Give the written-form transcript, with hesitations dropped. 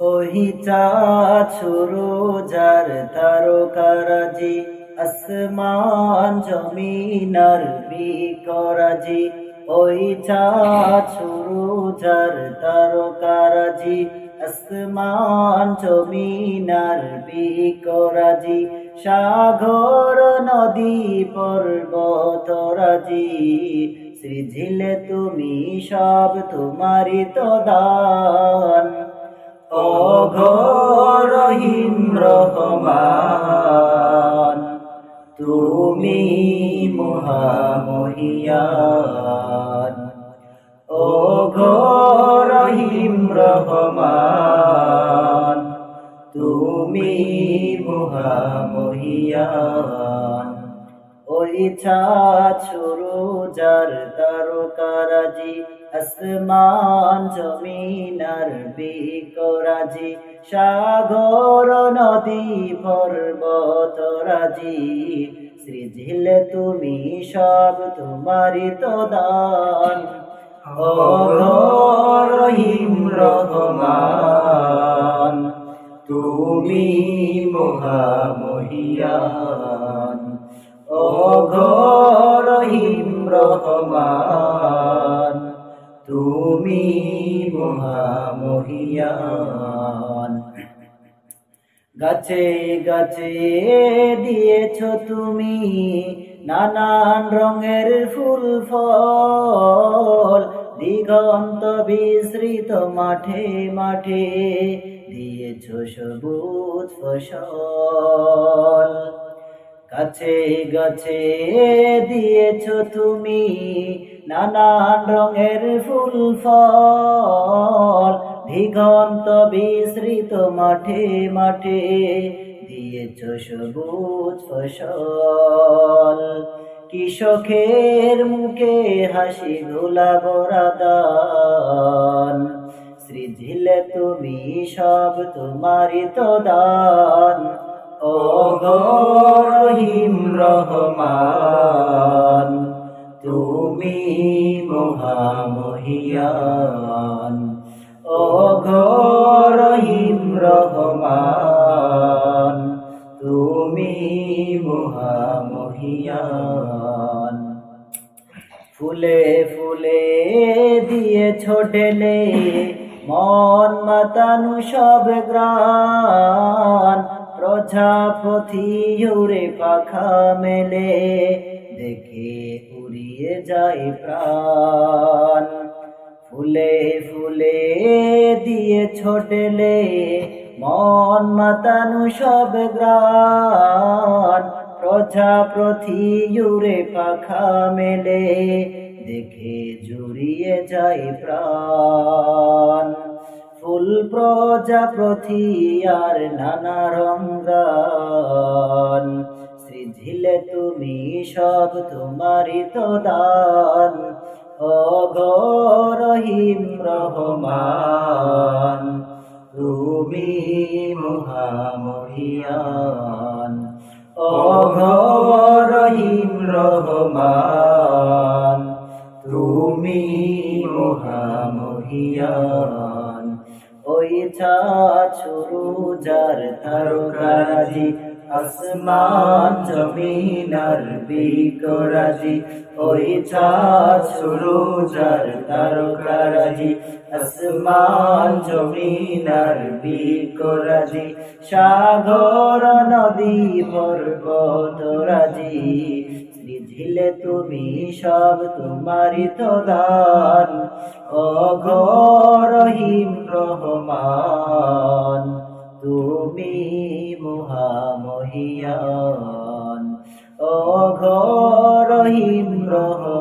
ওহি চাঁদ সুরুজ আর তারকারাজি, আসমান জমিন আর বিকরাজি। ওই চাঁদ সুরুজ আর তারকারাজি, আসমান জমিন আর বিকরাজি। সাগর নদী পর্বতরাজি, সৃজিলে তুমি সব তোমারই তো দান। অঘোর রহিম রহমান, তুমি মহামহিয়ান। অঘোর রহিম রহমান, তুমি মহামহিয়ান। ওই চাঁদ সুরুজ আর তারকারাজি, আসমান জমিন আর বিকরাজি। সাগর নদী পর্বতরাজি, সৃজিলে তুমি সব তোমারই তো দান। অঘোর রহিম রহমান, তুমি মহামহিয়ান। অঘোর রহিম রহমান, তুমি মহামহিয়ান। গাছে গাছে দিয়েছ তুমি নানান রঙের ফুল ফল, দিগন্ত বিস্তৃত মাঠে মাঠে দিয়েছ সবুজ ফসল। গাছে গাছে দিয়েছ তুমি নানান রঙের ফুল ফল, দিগন্ত বিস্তৃত মাঠে মাঠে দিয়েছ সবুজ ফসল। কৃষকের মুখে হাসি ধুলা বরাদান, সৃজিলে তুমি সব তোমারই তো দান। অঘোর রহিম রহমান, তুমি মহামহিয়ান। অঘোর রহিম রহমান, তুমি মহামহিয়ান। ফুলে ফুলে দিয়েছ ঢেলে মন মাতানো সব গ্রাণ, প্রজাপতি উড়ে পাখা মেলে দেখে উড়িয়ে যায় প্রাণ। ফুলে ফুলে দিয়েছ ঢেলে মন মাতানো সব গ্রাণ, প্রজাপতি উড়ে পাখা মেলে দেখে জুড়িয়ে যায় প্রাণ। ফুল প্রজাপতি আর নানা রঙান, সৃজিলে তুমি সব তোমারই তো দান। অঘোর রহিম রহমান, তুমি মহামহিয়ান। অঘোর রহিম রহমান, তুমি মহামহিয়ান। ওই চাঁদ সুরুজ আর তারকারাজি, আসমান জমিন আর বিকরাজি। ওই চাঁদ সুরুজ আর তারকারাজি, আসমান জমিন আর বিকরাজি। সাগর নদী পর্বতরাজি, সৃজিলে তুমি সব তোমারই তো দান। অঘোর রহিম রহমান, তুমি মহামহিয়ান। অঘোর রহিম রহমান।